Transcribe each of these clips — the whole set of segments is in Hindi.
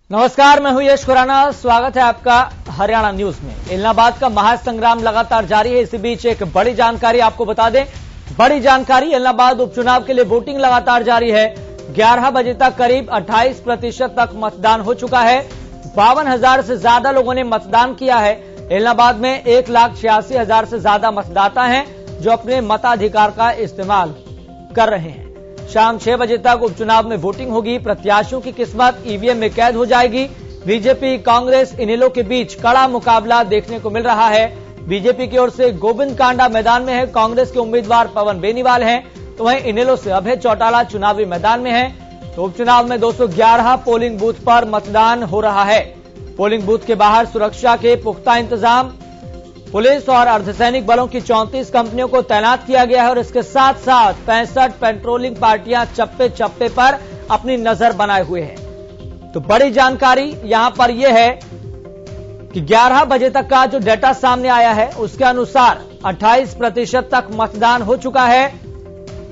नमस्कार, मैं हूं यश खुराना। स्वागत है आपका हरियाणा न्यूज में। इलाहाबाद का महासंग्राम लगातार जारी है। इसी बीच एक बड़ी जानकारी आपको बता दें। बड़ी जानकारी, इलाहाबाद उपचुनाव के लिए वोटिंग लगातार जारी है। 11 बजे तक करीब 28% तक मतदान हो चुका है। 52,000 से ज्यादा लोगों ने मतदान किया है। इलाहाबाद में 1,86,000 से ज्यादा मतदाता हैं जो अपने मताधिकार का इस्तेमाल कर रहे हैं। शाम 6 बजे तक उपचुनाव में वोटिंग होगी। प्रत्याशियों की किस्मत ईवीएम में कैद हो जाएगी। बीजेपी कांग्रेस इनेलो के बीच कड़ा मुकाबला देखने को मिल रहा है। बीजेपी की ओर से गोविंद कांडा मैदान में है, कांग्रेस के उम्मीदवार पवन बेनीवाल हैं, तो वहीं इनेलो से अभय चौटाला चुनावी मैदान में है। तो उपचुनाव में 211 पोलिंग बूथ पर मतदान हो रहा है। पोलिंग बूथ के बाहर सुरक्षा के पुख्ता इंतजाम, पुलिस और अर्धसैनिक बलों की 34 कंपनियों को तैनात किया गया है और इसके साथ साथ 65 पेट्रोलिंग पार्टियां चप्पे चप्पे पर अपनी नजर बनाए हुए हैं। तो बड़ी जानकारी यहां पर यह है कि 11 बजे तक का जो डेटा सामने आया है उसके अनुसार 28% तक मतदान हो चुका है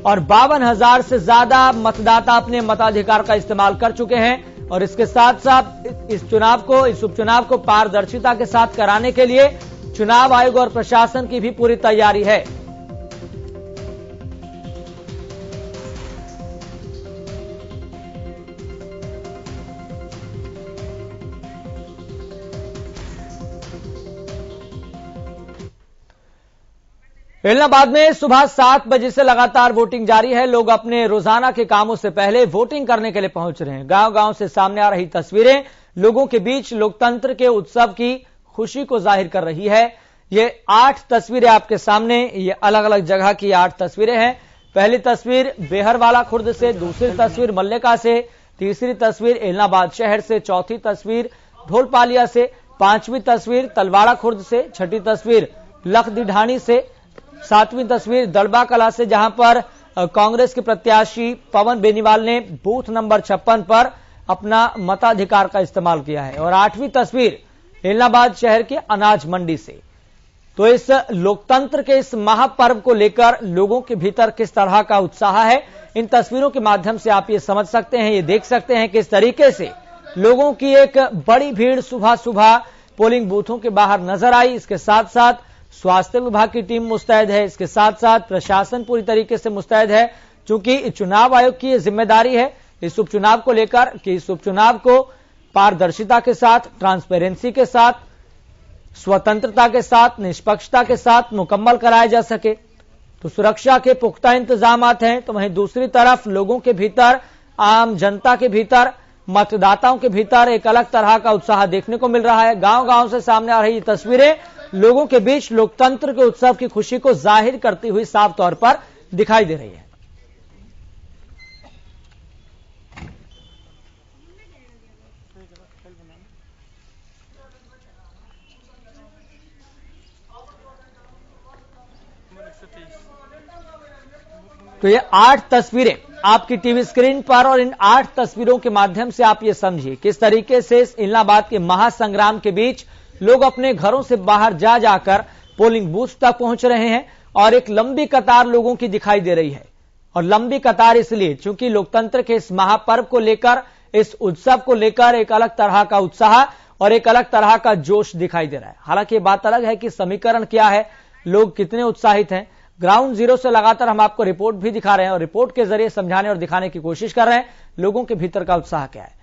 और 52,000 से ज्यादा मतदाता अपने मताधिकार का इस्तेमाल कर चुके हैं। और इसके साथ साथ इस उपचुनाव को पारदर्शिता के साथ कराने के लिए चुनाव आयोग और प्रशासन की भी पूरी तैयारी है। इलाहाबाद में सुबह 7 बजे से लगातार वोटिंग जारी है। लोग अपने रोजाना के कामों से पहले वोटिंग करने के लिए पहुंच रहे हैं। गांव-गांव से सामने आ रही तस्वीरें लोगों के बीच लोकतंत्र के उत्सव की खुशी को जाहिर कर रही है। ये 8 तस्वीरें आपके सामने, ये अलग अलग जगह की 8 तस्वीरें हैं। पहली तस्वीर बेहरवाला खुर्द से, दूसरी तस्वीर मल्लिका से, तीसरी तस्वीर इलाहाबाद शहर से, चौथी तस्वीर ढोलपालिया से, 5वीं तस्वीर तलवाड़ा खुर्द से, छठी तस्वीर लखदीढाणी से, 7वीं तस्वीर दड़बा कला से, जहां पर कांग्रेस के प्रत्याशी पवन बेनीवाल ने बूथ नंबर 56 पर अपना मताधिकार का इस्तेमाल किया है। और 8वीं तस्वीर इलाहाबाद शहर के अनाज मंडी से। तो इस लोकतंत्र के इस महापर्व को लेकर लोगों के भीतर किस तरह का उत्साह है, इन तस्वीरों के माध्यम से आप ये समझ सकते हैं, ये देख सकते हैं किस तरीके से लोगों की एक बड़ी भीड़ सुबह सुबह पोलिंग बूथों के बाहर नजर आई। इसके साथ साथ स्वास्थ्य विभाग की टीम मुस्तैद है, इसके साथ साथ प्रशासन पूरी तरीके से मुस्तैद है, क्योंकि चुनाव आयोग की यह जिम्मेदारी है इस उपचुनाव को लेकर कि इस उपचुनाव को पारदर्शिता के साथ, ट्रांसपेरेंसी के साथ, स्वतंत्रता के साथ, निष्पक्षता के साथ मुकम्मल कराया जा सके। तो सुरक्षा के पुख्ता इंतजाम हैं, तो वहीं दूसरी तरफ लोगों के भीतर, आम जनता के भीतर, मतदाताओं के भीतर एक अलग तरह का उत्साह देखने को मिल रहा है। गांव-गांव से सामने आ रही तस्वीरें लोगों के बीच लोकतंत्र के उत्सव की खुशी को जाहिर करती हुई साफ तौर पर दिखाई दे रही है। तो ये 8 तस्वीरें आपकी टीवी स्क्रीन पर, और इन 8 तस्वीरों के माध्यम से आप ये समझिए किस तरीके से इस इलाहाबाद के महासंग्राम के बीच लोग अपने घरों से बाहर जा जाकर पोलिंग बूथ तक पहुंच रहे हैं। और एक लंबी कतार लोगों की दिखाई दे रही है। और लंबी कतार इसलिए क्योंकि लोकतंत्र के इस महापर्व को लेकर, इस उत्सव को लेकर एक अलग तरह का उत्साह और एक अलग तरह का जोश दिखाई दे रहा है। हालांकि बात अलग है कि समीकरण क्या है, लोग कितने उत्साहित हैं। ग्राउंड जीरो से लगातार हम आपको रिपोर्ट भी दिखा रहे हैं और रिपोर्ट के जरिए समझाने और दिखाने की कोशिश कर रहे हैं लोगों के भीतर का उत्साह क्या है।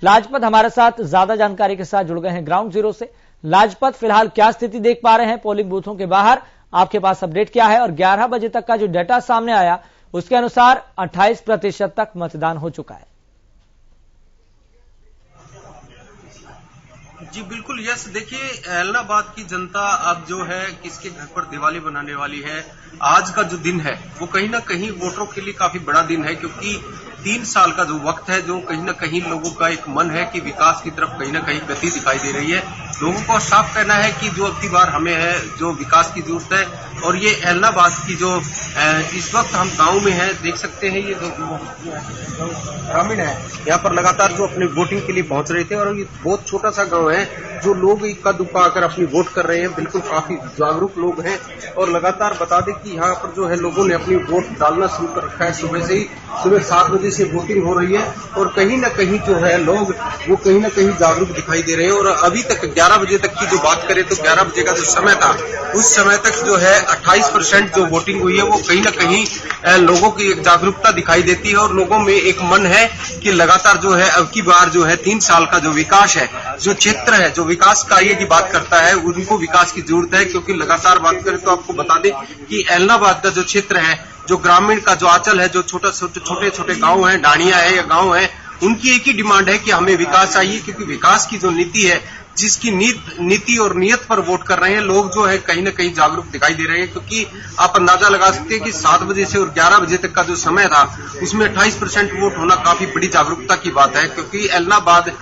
लाजपत हमारे साथ ज्यादा जानकारी के साथ जुड़ गए हैं ग्राउंड जीरो से। लाजपत, फिलहाल क्या स्थिति देख पा रहे हैं पोलिंग बूथों के बाहर, आपके पास अपडेट क्या है? और 11 बजे तक का जो डेटा सामने आया उसके अनुसार 28% तक मतदान हो चुका है। जी बिल्कुल यस, देखिए इलाहाबाद की जनता अब जो है किसके घर पर दिवाली बनाने वाली है। आज का जो दिन है वो कहीं ना कहीं वोटरों के लिए काफी बड़ा दिन है, क्योंकि 3 साल का जो वक्त है, जो कहीं ना कहीं लोगों का एक मन है कि विकास की तरफ कहीं ना कहीं गति दिखाई दे रही है। लोगों को साफ कहना है कि जो अगली बार हमें है जो विकास की जरूरत है। और ये इलाहाबाद की जो इस वक्त हम गांव में हैं, देख सकते हैं ये जो ग्रामीण है यहाँ पर लगातार जो अपनी वोटिंग के लिए पहुंच रहे थे। और ये बहुत छोटा सा गांव है जो लोग इक्का दुक्का आकर अपनी वोट कर रहे हैं, बिल्कुल काफी जागरूक लोग हैं। और लगातार बता दें कि यहाँ पर जो है लोगों ने अपनी वोट डालना शुरू कर रखा है सुबह से ही। सुबह 7 बजे से वोटिंग हो रही है और कहीं न कहीं जो है लोग वो कहीं न कहीं जागरूक दिखाई दे रहे हैं। और अभी तक 11 बजे तक की जो बात करें तो 11 बजे का जो समय था, उस समय तक जो है 28% जो वोटिंग हुई है वो कहीं न कहीं लोगों की एक जागरूकता दिखाई देती है। और लोगों में एक मन है कि लगातार जो है अब की बार जो है 3 साल का जो विकास है, जो क्षेत्र है, जो विकास कार्य की बात करता है, उनको विकास की जरूरत है। क्योंकि लगातार बात करें तो आपको बता दें कि ऐलनाबाद का जो क्षेत्र है, जो ग्रामीण का जो आंचल है, जो छोटे छोटे गांव है, ढाणियां है या गांव है, उनकी एक ही डिमांड है कि हमें विकास चाहिए। क्योंकि विकास की जो नीति है, जिसकी नीति और नियत पर वोट कर रहे हैं लोग, जो है कहीं न कहीं जागरूक दिखाई दे रहे हैं। क्योंकि आप अंदाजा लगा सकते हैं कि 7 बजे से और 11 बजे तक का जो समय था, उसमें 28% वोट होना काफी बड़ी जागरूकता की बात है। क्योंकि ऐलनाबाद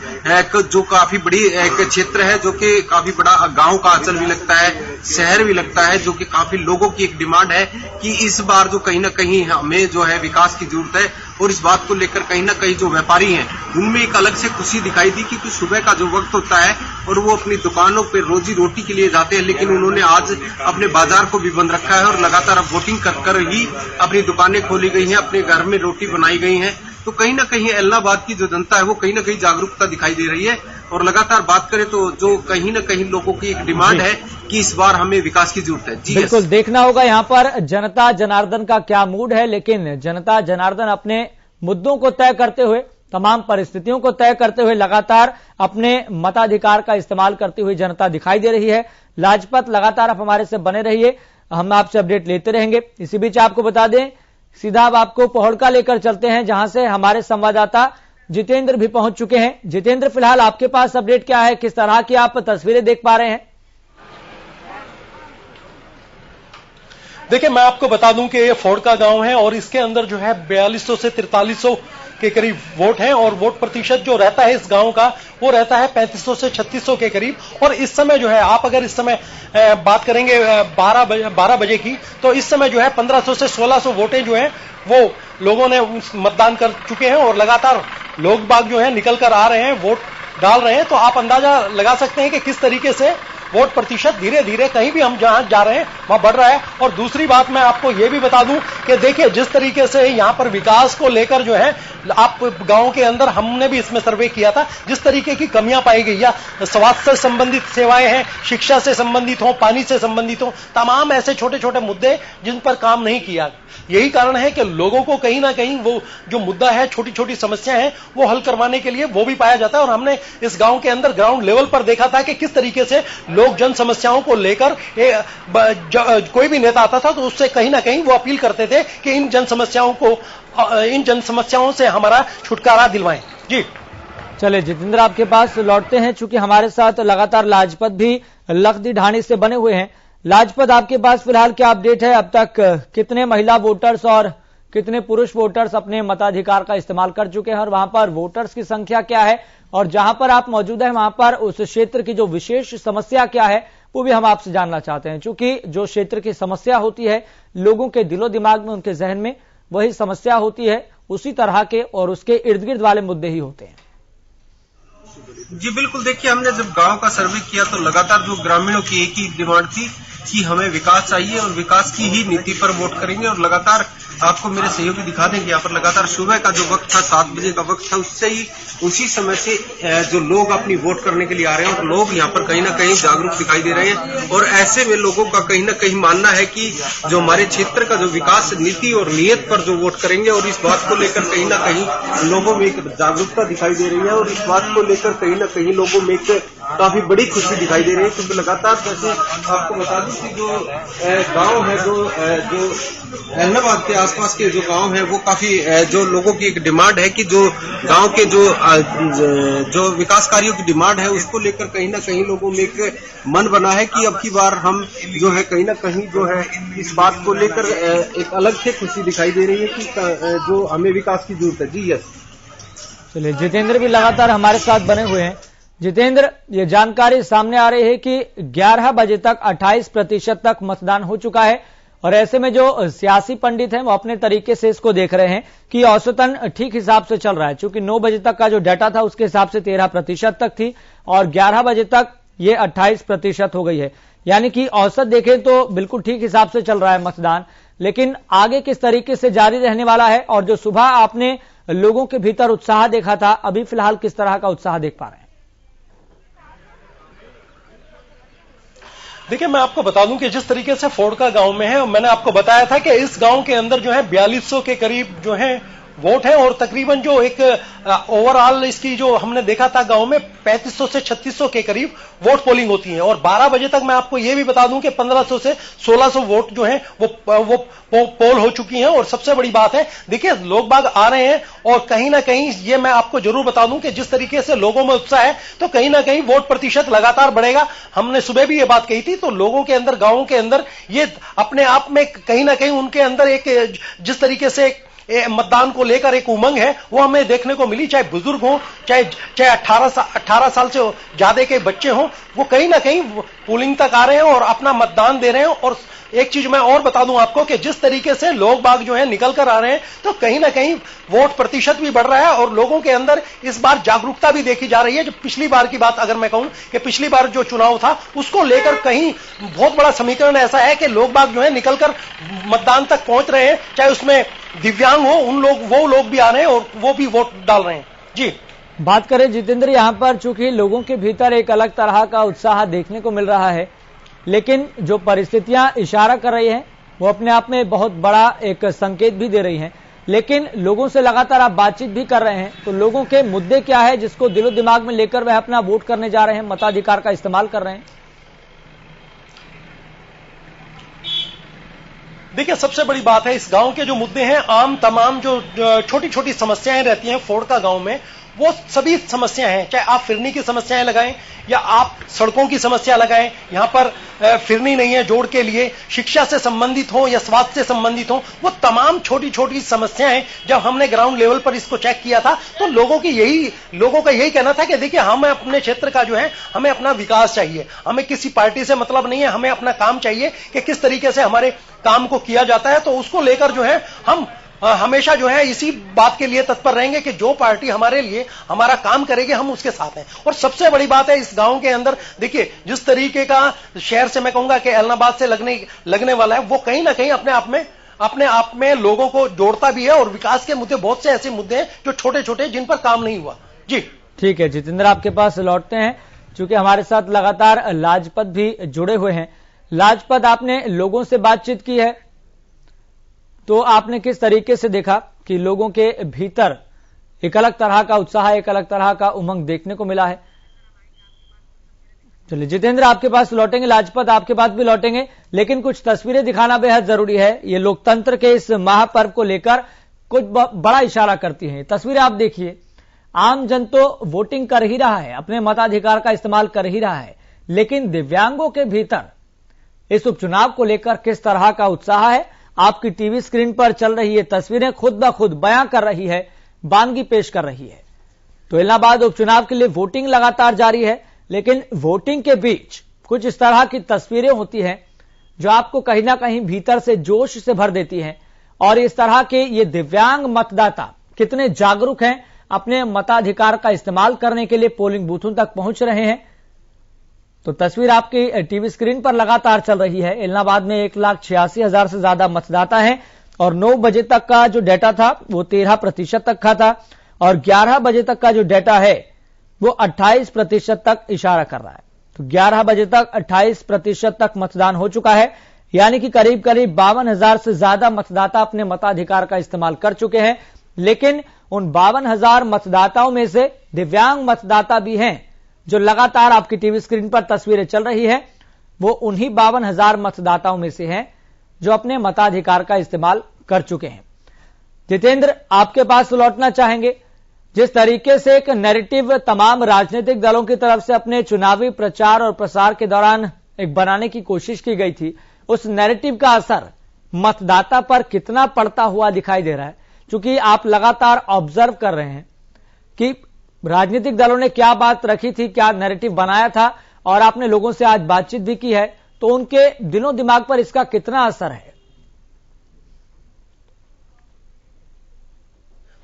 जो काफी बड़ी एक क्षेत्र है, जो कि काफी बड़ा गांव का आंचल भी लगता है, शहर भी लगता है, जो कि काफी लोगों की एक डिमांड है कि इस बार जो कहीं न कहीं हमें जो है विकास की जरूरत है। और इस बात को लेकर कहीं न कहीं जो व्यापारी हैं, उनमें एक अलग से खुशी दिखाई दी। क्योंकि सुबह का जो वक्त होता है और वो अपनी दुकानों पे रोजी रोटी के लिए जाते हैं, लेकिन उन्होंने आज अपने बाजार को भी बंद रखा है और लगातार अब वोटिंग कर ही अपनी दुकानें खोली गई हैं, अपने घर में रोटी बनाई गई हैं। तो कहीं न कहीं ऐलनाबाद की जो जनता है वो कहीं न कहीं जागरूकता दिखाई दे रही है। और लगातार बात करें तो जो कहीं न कहीं लोगों की एक डिमांड है कि इस बार हमें विकास की जरूरत है। जी बिल्कुल, देखना होगा यहाँ पर जनता जनार्दन का क्या मूड है। लेकिन जनता जनार्दन अपने मुद्दों को तय करते हुए, तमाम परिस्थितियों को तय करते हुए लगातार अपने मताधिकार का इस्तेमाल करती हुई जनता दिखाई दे रही है। लाजपत लगातार आप हमारे से बने रहिए, हम आपसे अपडेट लेते रहेंगे। इसी बीच आपको बता दें, सीधा अब आपको पोहड़का लेकर चलते हैं, जहां से हमारे संवाददाता जितेंद्र भी पहुंच चुके हैं। जितेंद्र, फिलहाल आपके पास अपडेट क्या है, किस तरह की आप तस्वीरें देख पा रहे हैं? देखिए, मैं आपको बता दूं कि ये फोड़का गांव है और इसके अंदर जो है 4200 से 4300 के करीब वोट हैं और वोट प्रतिशत जो रहता है इस गांव का वो रहता है 3500 से 3600 के करीब। और इस समय जो है, आप अगर इस समय बात करेंगे 12 बजे की, तो इस समय जो है 1500 से 1600 वोटें जो है वो लोगों ने मतदान कर चुके हैं और लगातार लोग बाग जो है निकल कर आ रहे हैं, वोट डाल रहे हैं। तो आप अंदाजा लगा सकते हैं कि किस तरीके से वोट प्रतिशत धीरे धीरे कहीं भी हम जहां जा रहे हैं वहां बढ़ रहा है। और दूसरी बात मैं आपको ये भी बता दूं कि देखिए, जिस तरीके से यहां पर विकास को लेकर जो है, आप गांव के अंदर हमने भी इसमें सर्वे किया था, जिस तरीके की कमियां पाई गई या स्वास्थ्य से संबंधित सेवाएं हैं, शिक्षा से संबंधित हो, पानी से संबंधित हो, तमाम ऐसे छोटे छोटे मुद्दे जिन पर काम नहीं किया। यही कारण है कि लोगों को कहीं ना कहीं वो जो मुद्दा है, छोटी छोटी समस्या है, वो हल करवाने के लिए वो भी पाया जाता है। और हमने इस गांव के अंदर ग्राउंड लेवल पर देखा था कि किस तरीके से लोग जन समस्याओं को लेकर कोई भी नेता आता था तो उससे कहीं ना कहीं वो अपील करते थे कि इन जन समस्याओं से हमारा छुटकारा दिलवाएं। जी चले जितेंद्र, आपके पास लौटते हैं। चूंकि हमारे साथ लगातार लाजपत भी लखदी ढाणी से बने हुए हैं। लाजपत, आपके पास फिलहाल क्या अपडेट है? अब तक कितने महिला वोटर्स और कितने पुरुष वोटर्स अपने मताधिकार का इस्तेमाल कर चुके हैं और वहां पर वोटर्स की संख्या क्या है? और जहां पर आप मौजूद हैं वहां पर उस क्षेत्र की जो विशेष समस्या क्या है वो भी हम आपसे जानना चाहते हैं। चूंकि जो क्षेत्र की समस्या होती है, लोगों के दिलो दिमाग में, उनके जहन में वही समस्या होती है, उसी तरह के और उसके इर्द गिर्द वाले मुद्दे ही होते हैं। जी बिल्कुल, देखिए, हमने जब गांव का सर्वे किया तो लगातार जो ग्रामीणों की एक ही डिमांड थी कि हमें विकास चाहिए और विकास की ही नीति पर वोट करेंगे। और लगातार आपको मेरे सहयोगी दिखा देंगे, यहाँ पर लगातार सुबह का जो वक्त था, 7 बजे का वक्त था, उससे ही उसी समय से जो लोग अपनी वोट करने के लिए आ रहे हैं और लोग यहाँ पर कहीं ना कहीं जागरूक दिखाई दे रहे हैं। और ऐसे में लोगों का कहीं ना कहीं मानना है कि जो हमारे क्षेत्र का जो विकास नीति और नियत पर जो वोट करेंगे। और इस बात को लेकर कहीं ना कहीं लोगों में एक जागरूकता दिखाई दे रही है और इस बात को लेकर कहीं ना कहीं लोगों में एक काफी बड़ी खुशी दिखाई दे रही है। क्योंकि लगातार, जैसे आपको बता दूं कि जो गांव है, जो ऐलनाबाद के आसपास के जो गांव है, वो काफी जो लोगों की एक डिमांड है कि जो गांव के जो विकास कार्यों की डिमांड है, उसको लेकर कहीं ना कहीं लोगों में एक मन बना है कि अब की बार हम जो है कहीं ना कहीं जो है इस बात को लेकर एक अलग से खुशी दिखाई दे रही है कि जो हमें विकास की जरूरत है। जी यस। चलिए, जितेंद्र भी लगातार हमारे साथ बने हुए हैं। जितेंद्र, ये जानकारी सामने आ रही है कि 11 बजे तक 28% तक मतदान हो चुका है और ऐसे में जो सियासी पंडित हैं वो अपने तरीके से इसको देख रहे हैं कि औसतन ठीक हिसाब से चल रहा है। चूंकि 9 बजे तक का जो डाटा था उसके हिसाब से 13% तक थी और 11 बजे तक ये 28% हो गई है। यानी कि औसत देखें तो बिल्कुल ठीक हिसाब से चल रहा है मतदान, लेकिन आगे किस तरीके से जारी रहने वाला है और जो सुबह आपने लोगों के भीतर उत्साह देखा था, अभी फिलहाल किस तरह का उत्साह देख पा रहे हैं? देखिए, मैं आपको बता दूं कि जिस तरीके से फोड़का गांव में है, मैंने आपको बताया था कि इस गांव के अंदर जो है 4200 के करीब जो है वोट है और तकरीबन जो एक ओवरऑल इसकी जो हमने देखा था गांव में 3500 से 3600 के करीब वोट पोलिंग होती है। और 12 बजे तक मैं आपको यह भी बता दूं कि 1500 से 1600 वोट जो है वो पोल हो चुकी हैं। और सबसे बड़ी बात है, देखिए लोग बाग आ रहे हैं और कहीं ना कहीं ये मैं आपको जरूर बता दूं कि जिस तरीके से लोगों में उत्साह है तो कहीं ना कहीं वोट प्रतिशत लगातार बढ़ेगा। हमने सुबह भी ये बात कही थी, तो लोगों के अंदर, गांवों के अंदर ये अपने आप में कहीं ना कहीं उनके अंदर एक जिस तरीके से मतदान को लेकर एक उमंग है वो हमें देखने को मिली। चाहे बुजुर्ग हो, चाहे 18 साल से ज्यादा के बच्चे हों, वो कहीं ना कहीं पोलिंग तक आ रहे हैं और अपना मतदान दे रहे हैं। और एक चीज मैं और बता दूं आपको कि जिस तरीके से लोग बाग जो है निकल कर आ रहे हैं तो कहीं ना कहीं वोट प्रतिशत भी बढ़ रहा है और लोगों के अंदर इस बार जागरूकता भी देखी जा रही है। जो पिछली बार की बात अगर मैं कहूं कि पिछली बार जो चुनाव था उसको लेकर कहीं बहुत बड़ा समीकरण ऐसा है कि लोग बाग जो है निकलकर मतदान तक पहुंच रहे हैं, चाहे उसमें दिव्यांग हो, वो लोग भी आ रहे हैं और वो भी वोट डाल रहे हैं। जी, बात करें जितेंद्र, यहां पर चूंकि लोगों के भीतर एक अलग तरह का उत्साह देखने को मिल रहा है, लेकिन जो परिस्थितियां इशारा कर रही हैं वो अपने आप में बहुत बड़ा एक संकेत भी दे रही हैं। लेकिन लोगों से लगातार आप बातचीत भी कर रहे हैं, तो लोगों के मुद्दे क्या है जिसको दिलो दिमाग में लेकर वह अपना वोट करने जा रहे हैं, मताधिकार का इस्तेमाल कर रहे हैं? देखिए, सबसे बड़ी बात है इस गांव के जो मुद्दे हैं, तमाम जो छोटी छोटी समस्याएं रहती हैं फोड़का गांव में, वो सभी समस्याएं हैं। चाहे आप फिरनी की समस्याएं लगाएं या आप सड़कों की समस्या लगाएं, यहां पर फिरनी नहीं है जोड़ के लिए, शिक्षा से संबंधित हो या स्वास्थ्य से संबंधित हो, वो तमाम छोटी छोटी समस्याएं जब हमने ग्राउंड लेवल पर इसको चेक किया था तो लोगों का यही कहना था कि देखिए, हम अपने क्षेत्र का जो है, हमें अपना विकास चाहिए, हमें किसी पार्टी से मतलब नहीं है, हमें अपना काम चाहिए कि किस तरीके से हमारे काम को किया जाता है। तो उसको लेकर जो है हम हमेशा जो है इसी बात के लिए तत्पर रहेंगे कि जो पार्टी हमारे लिए हमारा काम करेगी हम उसके साथ हैं। और सबसे बड़ी बात है इस गांव के अंदर, देखिए जिस तरीके का शहर से मैं कहूंगा कि ऐलनाबाद से लगने वाला है, वो कहीं ना कहीं अपने आप में लोगों को जोड़ता भी है। और विकास के मुद्दे, बहुत से ऐसे मुद्दे हैं जो छोटे छोटे जिन पर काम नहीं हुआ। जी ठीक है जितेंद्र, आपके पास लौटते हैं, चूंकि हमारे साथ लगातार लाजपत भी जुड़े हुए हैं। लाजपत, आपने लोगों से बातचीत की है, तो आपने किस तरीके से देखा कि लोगों के भीतर एक अलग तरह का उत्साह, एक अलग तरह का उमंग देखने को मिला है? चलिए जितेंद्र, आपके पास लौटेंगे, लाजपत आपके पास भी लौटेंगे, लेकिन कुछ तस्वीरें दिखाना बेहद जरूरी है। ये लोकतंत्र के इस महापर्व को लेकर कुछ बड़ा इशारा करती हैं। तस्वीरें आप देखिए, आम जन तो वोटिंग कर ही रहा है, अपने मताधिकार का इस्तेमाल कर ही रहा है, लेकिन दिव्यांगों के भीतर इस उपचुनाव को लेकर किस तरह का उत्साह है, आपकी टीवी स्क्रीन पर चल रही ये तस्वीरें खुद ब खुद बयां कर रही है, बानगी पेश कर रही है। तो इलाहाबाद उपचुनाव के लिए वोटिंग लगातार जारी है, लेकिन वोटिंग के बीच कुछ इस तरह की तस्वीरें होती हैं जो आपको कहीं ना कहीं भीतर से जोश से भर देती हैं। और इस तरह के ये दिव्यांग मतदाता कितने जागरूक हैं, अपने मताधिकार का इस्तेमाल करने के लिए पोलिंग बूथों तक पहुंच रहे हैं। तो तस्वीर आपकी टीवी स्क्रीन पर लगातार चल रही है। इलाहाबाद में 1,86,000 से ज्यादा मतदाता हैं और 9 बजे तक का जो डेटा था वो 13% तक का था और 11 बजे तक का जो डेटा है वो 28% तक इशारा कर रहा है। तो 11 बजे तक 28% तक मतदान हो चुका है, यानी कि करीब करीब 52,000 से ज्यादा मतदाता अपने मताधिकार का इस्तेमाल कर चुके हैं। लेकिन उन 52,000 मतदाताओं में से दिव्यांग मतदाता भी हैं जो लगातार आपकी टीवी स्क्रीन पर तस्वीरें चल रही है, वो उन्हीं 52,000 मतदाताओं में से हैं जो अपने मताधिकार का इस्तेमाल कर चुके हैं। जितेंद्र, आपके पास लौटना चाहेंगे, जिस तरीके से एक नैरेटिव तमाम राजनीतिक दलों की तरफ से अपने चुनावी प्रचार और प्रसार के दौरान एक बनाने की कोशिश की गई थी, उस नैरेटिव का असर मतदाता पर कितना पड़ता हुआ दिखाई दे रहा है? क्योंकि आप लगातार ऑब्जर्व कर रहे हैं कि राजनीतिक दलों ने क्या बात रखी थी, क्या नैरेटिव बनाया था, और आपने लोगों से आज बातचीत भी की है, तो उनके दिलों दिमाग पर इसका कितना असर है?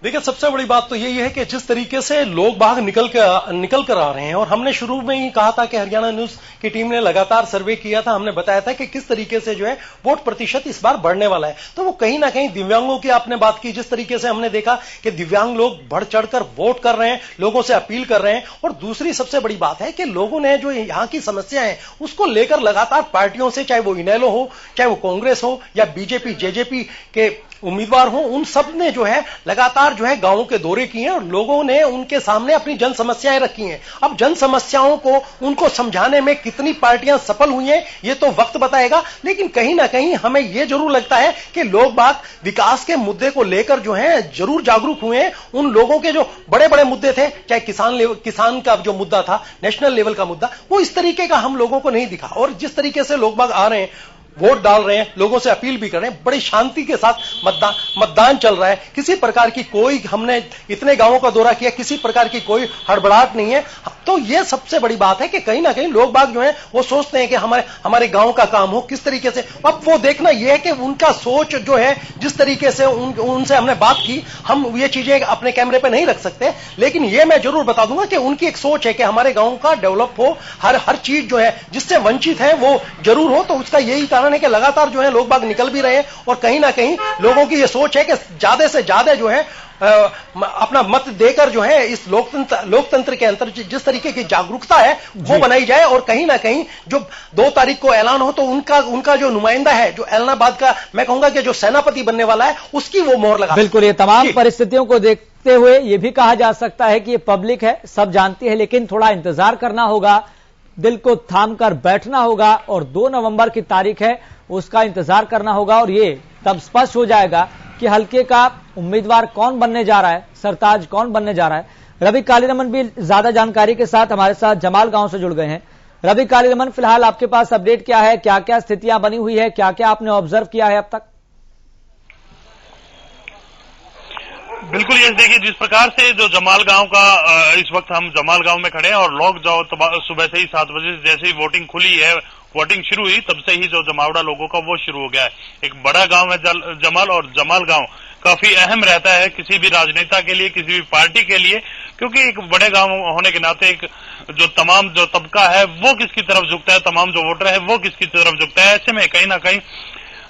देखिए, सबसे बड़ी बात तो यही है कि जिस तरीके से लोग बाग निकल कर आ रहे हैं, और हमने शुरू में ही कहा था कि हरियाणा न्यूज की टीम ने लगातार सर्वे किया था, हमने बताया था कि किस तरीके से जो है वोट प्रतिशत इस बार बढ़ने वाला है। तो वो कहीं ना कहीं दिव्यांगों की आपने बात की, जिस तरीके से हमने देखा कि दिव्यांग लोग बढ़ चढ़कर वोट कर रहे हैं, लोगों से अपील कर रहे हैं। और दूसरी सबसे बड़ी बात है कि लोगों ने जो यहाँ की समस्या है उसको लेकर लगातार पार्टियों से, चाहे वो इनेलो हो, चाहे वो कांग्रेस हो या बीजेपी जेजेपी के उम्मीदवार हो, उन सब ने जो है लगातार जो है गांवों के दौरे किए हैं और लोगों ने उनके सामने अपनी जन समस्याएं रखी हैं। अब जन समस्याओं को उनको समझाने में कितनी पार्टियां सफल हुई हैं ये तो वक्त बताएगा, लेकिन कहीं ना कहीं हमें यह जरूर लगता है कि लोग बाग विकास के मुद्दे को लेकर जो है जरूर जागरूक हुए हैं। उन लोगों के जो बड़े बड़े मुद्दे थे, चाहे किसान का जो मुद्दा था, नेशनल लेवल का मुद्दा, वो इस तरीके का हम लोगों को नहीं दिखा। और जिस तरीके से लोग बाग आ रहे हैं, वोट डाल रहे हैं, लोगों से अपील भी कर रहे हैं, बड़ी शांति के साथ मतदान चल रहा है। किसी प्रकार की कोई, हमने इतने गांवों का दौरा किया, किसी प्रकार की कोई हड़बड़ाहट नहीं है। तो ये सबसे बड़ी बात है कि कहीं ना कहीं लोग बाग जो है वो सोचते हैं कि हमारे गांव का काम हो किस तरीके से। अब वो देखना यह है कि उनका सोच जो है, जिस तरीके से उनसे हमने बात की, हम ये चीजें अपने कैमरे पे नहीं रख सकते, लेकिन ये मैं जरूर बता दूंगा कि उनकी एक सोच है कि हमारे गांव का डेवलप हो, हर चीज जो है जिससे वंचित है वो जरूर हो। तो उसका यही कारण है कि लगातार जो है लोग बाग निकल भी रहे हैं और कहीं ना कहीं लोगों की ये सोच है कि ज्यादा से ज्यादा जो है अपना मत देकर जो है इस लोकतंत्र के अंतर जिस तरीके की जागरूकता है वो बनाई जाए। और कहीं ना कहीं जो 2 तारीख को ऐलान हो तो उनका जो नुमाइंदा है, जो ऐलनाबाद का, मैं कहूंगा कि जो सेनापति बनने वाला है, उसकी वो मोहर लगा। बिल्कुल, ये तमाम परिस्थितियों को देखते हुए ये भी कहा जा सकता है कि ये पब्लिक है, सब जानती है, लेकिन थोड़ा इंतजार करना होगा, दिल को थाम कर बैठना होगा और 2 नवंबर की तारीख है उसका इंतजार करना होगा। और ये तब स्पष्ट हो जाएगा कि हल्के का उम्मीदवार कौन बनने जा रहा है, सरताज कौन बनने जा रहा है। रवि कालीरमन भी ज्यादा जानकारी के साथ हमारे साथ जमाल गांव से जुड़ गए हैं। रवि कालीरमन, फिलहाल आपके पास अपडेट क्या है, क्या क्या स्थितियां बनी हुई है, क्या क्या आपने ऑब्जर्व किया है अब तक? बिल्कुल, ये देखिए, जिस प्रकार से जो जमाल गांव का इस वक्त हम जमाल गांव में खड़े हैं और लोग जो सुबह से ही 7 बजे जैसे ही वोटिंग खुली है, वोटिंग शुरू हुई, तब से ही जो जमावड़ा लोगों का वो शुरू हो गया है। एक बड़ा गांव है जमाल, और जमाल गांव काफी अहम रहता है किसी भी राजनेता के लिए, किसी भी पार्टी के लिए, क्योंकि एक बड़े गांव होने के नाते एक जो तमाम जो तबका है वो किसकी तरफ झुकता है, तमाम जो वोटर है वो किसकी तरफ झुकता है। ऐसे में कहीं ना कहीं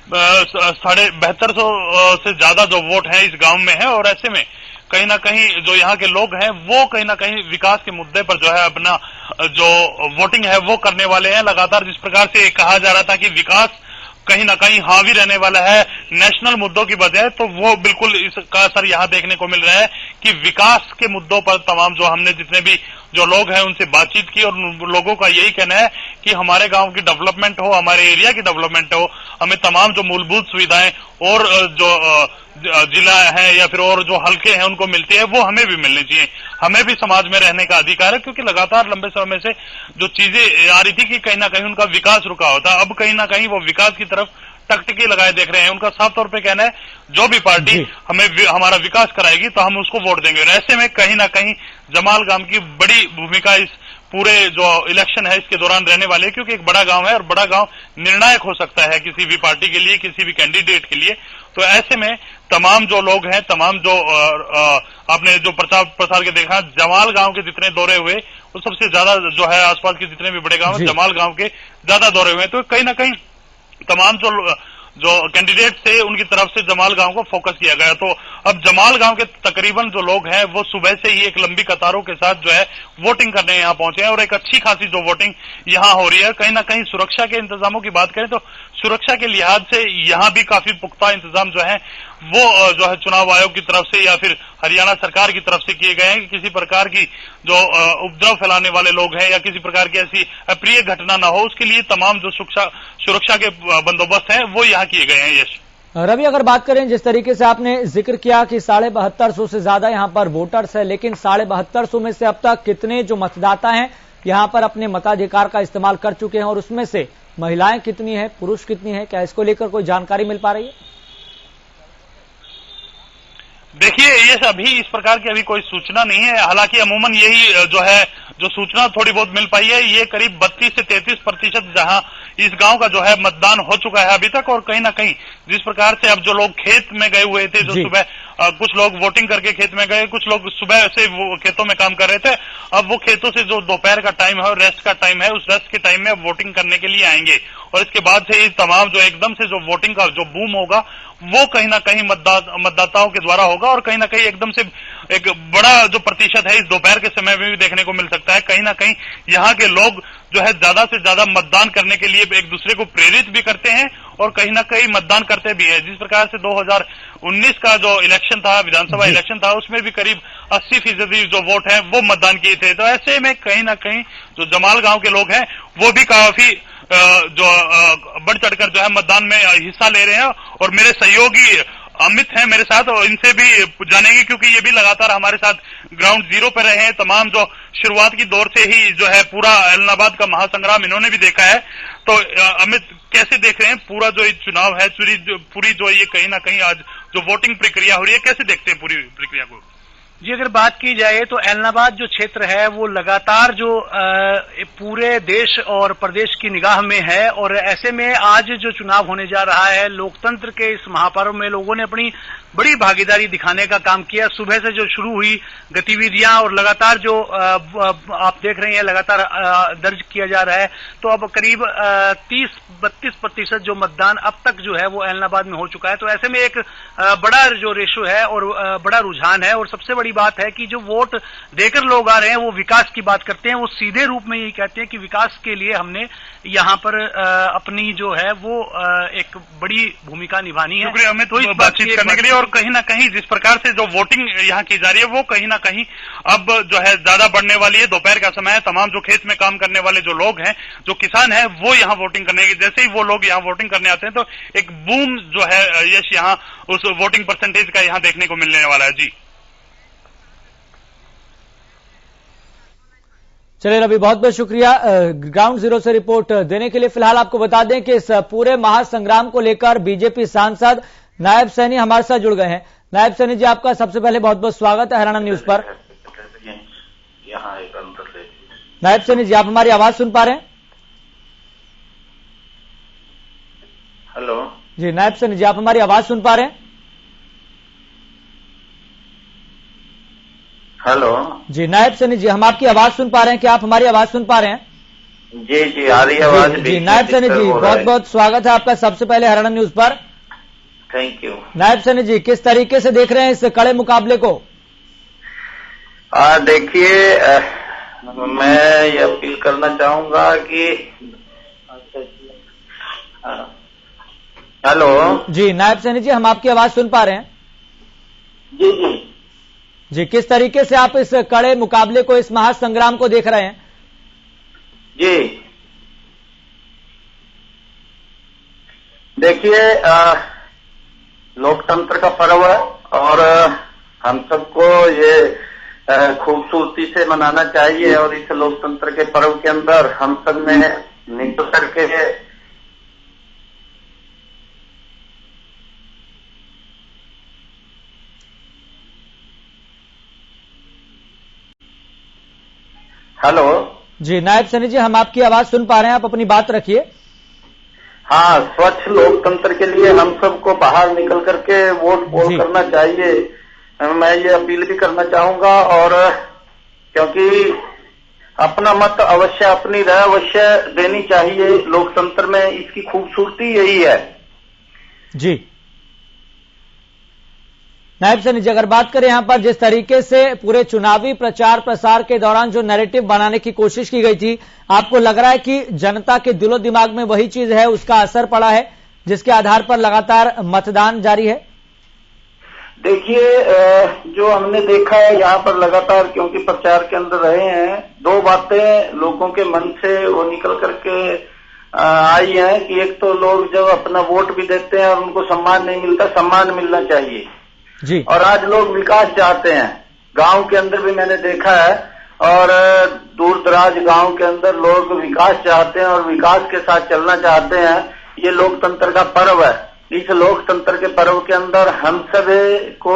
7250 से ज्यादा जो वोट है इस गांव में है, और ऐसे में कहीं ना कहीं जो यहाँ के लोग हैं वो कहीं ना कहीं विकास के मुद्दे पर जो है अपना जो वोटिंग है वो करने वाले हैं। लगातार जिस प्रकार से कहा जा रहा था कि विकास कहीं ना कहीं हावी रहने वाला है नेशनल मुद्दों की बजाय, तो वो बिल्कुल इसका असर यहाँ देखने को मिल रहा है कि विकास के मुद्दों पर तमाम जो हमने जितने भी जो लोग हैं उनसे बातचीत की, और लोगों का यही कहना है कि हमारे गांव की डेवलपमेंट हो, हमारे एरिया की डेवलपमेंट हो, हमें तमाम जो मूलभूत सुविधाएं और जो जिला है या फिर और जो हल्के हैं उनको मिलती है वो हमें भी मिलनी चाहिए। हमें भी समाज में रहने का अधिकार है, क्योंकि लगातार लंबे समय से जो चीजें आ रही थी कि कहीं ना कहीं उनका विकास रुका होता, अब कहीं ना कहीं वो विकास की तरफ टकटकी लगाए देख रहे हैं। उनका साफ तौर पे कहना है जो भी पार्टी हमें हमारा विकास कराएगी तो हम उसको वोट देंगे। और ऐसे में कहीं ना कहीं जमाल गांव की बड़ी भूमिका इस पूरे जो इलेक्शन है इसके दौरान रहने वाले, क्योंकि एक बड़ा गांव है और बड़ा गांव निर्णायक हो सकता है किसी भी पार्टी के लिए, किसी भी कैंडिडेट के लिए। तो ऐसे में तमाम जो लोग हैं, तमाम जो आपने जो प्रचार प्रसार के देखा, जमाल गांव के जितने दौरे हुए वो सबसे ज्यादा जो है आसपास के जितने भी बड़े गांव हैं जमाल गांव के ज्यादा दौरे हुए। तो कहीं ना कहीं तमाम जो कैंडिडेट थे उनकी तरफ से जमाल गांव को फोकस किया गया। तो अब जमाल गांव के तकरीबन जो लोग हैं वो सुबह से ही एक लंबी कतारों के साथ जो है वोटिंग करने यहाँ पहुंचे हैं, और एक अच्छी खासी जो वोटिंग यहाँ हो रही है। कहीं ना कहीं सुरक्षा के इंतजामों की बात करें तो सुरक्षा के लिहाज से यहाँ भी काफी पुख्ता इंतजाम जो है वो जो है चुनाव आयोग की तरफ से या फिर हरियाणा सरकार की तरफ से किए गए हैं कि किसी प्रकार की जो उपद्रव फैलाने वाले लोग हैं या किसी प्रकार की ऐसी अप्रिय घटना न हो, उसके लिए तमाम जो सुरक्षा के बंदोबस्त हैं वो यहाँ किए गए हैं। यश रवि, अगर बात करें जिस तरीके से आपने जिक्र किया कि 7250 से ज्यादा यहाँ पर वोटर्स है, लेकिन 7250 में से अब तक कितने जो मतदाता हैं यहाँ पर अपने मताधिकार का इस्तेमाल कर चुके हैं, और उसमें से महिलाएं कितनी है, पुरुष कितनी है, क्या इसको लेकर कोई जानकारी मिल पा रही है? देखिए, ये अभी इस प्रकार की अभी कोई सूचना नहीं है। हालांकि अमूमन यही जो है जो सूचना थोड़ी बहुत मिल पाई है, ये करीब 32 से 33% जहां इस गांव का जो है मतदान हो चुका है अभी तक। और कहीं ना कहीं जिस प्रकार से अब जो लोग खेत में गए हुए थे, जो सुबह कुछ लोग वोटिंग करके खेत में गए, कुछ लोग सुबह से वो खेतों में काम कर रहे थे। अब वो खेतों से जो दोपहर का टाइम है और रेस्ट का टाइम है, उस रेस्ट के टाइम में अब वोटिंग करने के लिए आएंगे और इसके बाद से ये तमाम जो एकदम से जो वोटिंग का जो बूम होगा वो कहीं ना कहीं मतदाताओं के द्वारा होगा और कहीं ना कहीं एकदम से एक बड़ा जो प्रतिशत है इस दोपहर के समय में भी देखने को मिल सकता है। कहीं ना कहीं यहाँ के लोग जो है ज्यादा से ज्यादा मतदान करने के लिए एक दूसरे को प्रेरित भी करते हैं और कहीं ना कहीं मतदान करते भी हैं। जिस प्रकार से 2019 का जो इलेक्शन था, विधानसभा इलेक्शन था, उसमें भी करीब 80% जो वोट है वो मतदान किए थे। तो ऐसे में कहीं ना कहीं जो जमाल गांव के लोग हैं वो भी काफी जो बढ़ चढ़कर जो है मतदान में हिस्सा ले रहे हैं और मेरे सहयोगी अमित हैं मेरे साथ और इनसे भी जानेंगे क्योंकि ये भी लगातार हमारे साथ ग्राउंड जीरो पर रहे हैं। तमाम जो शुरुआत की दौर से ही जो है पूरा एलनाबाद का महासंग्राम इन्होंने भी देखा है। तो अमित, कैसे देख रहे हैं पूरा जो ये चुनाव है, पूरी जो ये कहीं ना कहीं आज जो वोटिंग प्रक्रिया हो रही है, कैसे देखते हैं पूरी प्रक्रिया को? जी, अगर बात की जाए तो एलनाबाद जो क्षेत्र है वो लगातार जो पूरे देश और प्रदेश की निगाह में है और ऐसे में आज जो चुनाव होने जा रहा है, लोकतंत्र के इस महापर्व में लोगों ने अपनी बड़ी भागीदारी दिखाने का काम किया। सुबह से जो शुरू हुई गतिविधियां और लगातार जो आप देख रहे हैं लगातार दर्ज किया जा रहा है, तो अब करीब 30-32% जो मतदान अब तक जो है वो एलनाबाद में हो चुका है। तो ऐसे में एक बड़ा जो रेशो है और बड़ा रुझान है और सबसे बड़ी बात है कि जो वोट देकर लोग आ रहे हैं वो विकास की बात करते हैं। वो सीधे रूप में यही कहते हैं कि विकास के लिए हमने यहाँ पर अपनी जो है वो एक बड़ी भूमिका निभानी है। शुक्रिया अमित, तो बातचीत करने के लिए। और कहीं ना कहीं जिस प्रकार से जो वोटिंग यहाँ की जा रही है वो कहीं ना कहीं अब जो है ज्यादा बढ़ने वाली है। दोपहर का समय है, तमाम जो खेत में काम करने वाले जो लोग हैं, जो किसान हैं, वो यहाँ वोटिंग करने के, जैसे ही वो लोग यहाँ वोटिंग करने आते हैं तो एक बूम जो है यश यहाँ उस वोटिंग परसेंटेज का यहाँ देखने को मिलने वाला है। जी चलिए रवि, बहुत बहुत शुक्रिया ग्राउंड जीरो से रिपोर्ट देने के लिए। फिलहाल आपको बता दें कि इस पूरे महासंग्राम को लेकर बीजेपी सांसद नायब सैनी हमारे साथ जुड़ गए हैं। नायब सैनी जी, आपका सबसे पहले बहुत बहुत स्वागत है हरियाणा न्यूज पर। नायब सैनी जी, आप हमारी आवाज सुन पा रहे हैं? हेलो जी, नायब सैनी जी, आप हमारी आवाज सुन पा रहे हैं? हेलो जी, नायब सैनी जी, हम आपकी आवाज सुन पा रहे हैं, क्या आप हमारी आवाज सुन पा रहे हैं? जी जी, आ रही है आवाज। जी, नायब सैनी जी, बहुत बहुत स्वागत है आपका सबसे पहले हरियाणा न्यूज पर। Thank you. नायब सैनी जी, किस तरीके से देख रहे हैं इस कड़े मुकाबले को? देखिए, मैं ये अपील करना चाहूंगा कि हेलो जी, नायब सैनी जी, हम आपकी आवाज सुन पा रहे हैं। जी जी जी, किस तरीके से आप इस कड़े मुकाबले को, इस महासंग्राम को देख रहे हैं? जी, देखिए, लोकतंत्र का पर्व है और हम सबको ये खूबसूरती से मनाना चाहिए और इस लोकतंत्र के पर्व के अंदर हम सब ने निकल करके हेलो जी, नायब सैनी जी, हम आपकी आवाज सुन पा रहे हैं, आप अपनी बात रखिए। हाँ, स्वच्छ लोकतंत्र के लिए हम सबको बाहर निकल करके वोट पोल करना चाहिए। मैं ये अपील भी करना चाहूंगा और क्योंकि अपना मत अवश्य, अपनी राय अवश्य देनी चाहिए। लोकतंत्र में इसकी खूबसूरती यही है। जी, नायब सैनी जी, अगर बात करें यहाँ पर जिस तरीके से पूरे चुनावी प्रचार प्रसार के दौरान जो नैरेटिव बनाने की कोशिश की गई थी, आपको लग रहा है कि जनता के दिलो दिमाग में वही चीज है, उसका असर पड़ा है जिसके आधार पर लगातार मतदान जारी है? देखिए, जो हमने देखा है यहाँ पर लगातार, क्योंकि प्रचार के अंदर रहे हैं, दो बातें लोगों के मन से वो निकल करके आई हैं कि एक तो लोग जब अपना वोट भी देते हैं और उनको सम्मान नहीं मिलता, सम्मान मिलना चाहिए जी। और आज लोग विकास चाहते हैं। गांव के अंदर भी मैंने देखा है और दूर दराज गांव के अंदर लोग विकास चाहते हैं और विकास के साथ चलना चाहते हैं। ये लोकतंत्र का पर्व है। इस लोकतंत्र के पर्व के अंदर हम सभी को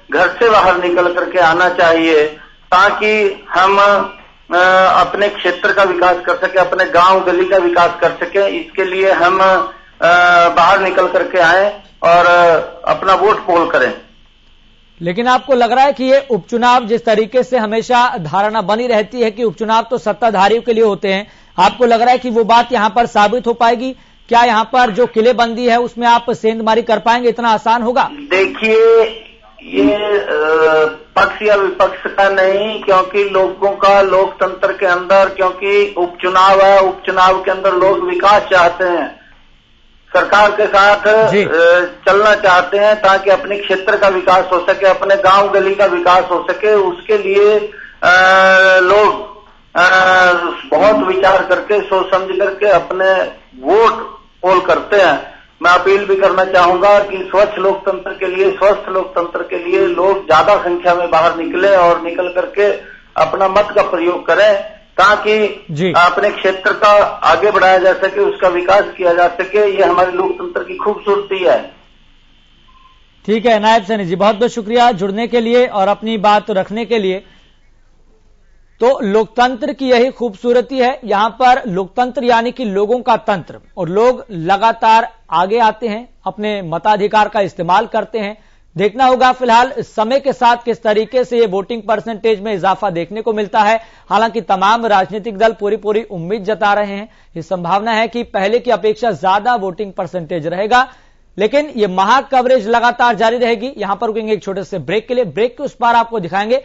घर से बाहर निकल करके आना चाहिए ताकि हम अपने क्षेत्र का विकास कर सके, अपने गांव गली का विकास कर सके। इसके लिए हम बाहर निकल करके आए और अपना वोट पोल करें। लेकिन आपको लग रहा है कि ये उपचुनाव, जिस तरीके से हमेशा धारणा बनी रहती है कि उपचुनाव तो सत्ताधारियों के लिए होते हैं, आपको लग रहा है कि वो बात यहां पर साबित हो पाएगी? क्या यहां पर जो किलेबंदी है उसमें आप सेंधमारी कर पाएंगे? इतना आसान होगा? देखिए, ये पक्ष या विपक्ष का नहीं, क्योंकि लोगों का लोकतंत्र के अंदर, क्योंकि उपचुनाव है, उपचुनाव के अंदर लोग विकास चाहते हैं, सरकार के साथ चलना चाहते हैं ताकि अपने क्षेत्र का विकास हो सके, अपने गांव गली का विकास हो सके। उसके लिए लोग बहुत विचार करके, सोच समझ करके अपने वोट पोल करते हैं। मैं अपील भी करना चाहूंगा कि स्वच्छ लोकतंत्र के लिए, स्वस्थ लोकतंत्र के लिए लोग ज्यादा संख्या में बाहर निकले और निकल करके अपना मत का प्रयोग करें, ताकि अपने क्षेत्र का आगे बढ़ाया जा सके, उसका विकास किया जा सके। ये हमारे लोकतंत्र की खूबसूरती है। ठीक है नायब सैनी जी, बहुत बहुत शुक्रिया जुड़ने के लिए और अपनी बात रखने के लिए। तो लोकतंत्र की यही खूबसूरती है, यहां पर लोकतंत्र यानी कि लोगों का तंत्र, और लोग लगातार आगे आते हैं, अपने मताधिकार का इस्तेमाल करते हैं। देखना होगा फिलहाल समय के साथ किस तरीके से ये वोटिंग परसेंटेज में इजाफा देखने को मिलता है। हालांकि तमाम राजनीतिक दल पूरी उम्मीद जता रहे हैं, ये संभावना है कि पहले की अपेक्षा ज्यादा वोटिंग परसेंटेज रहेगा, लेकिन ये महा कवरेज लगातार जारी रहेगी। यहां पर रुकेंगे एक छोटे से ब्रेक के लिए, ब्रेक के उस पार आपको दिखाएंगे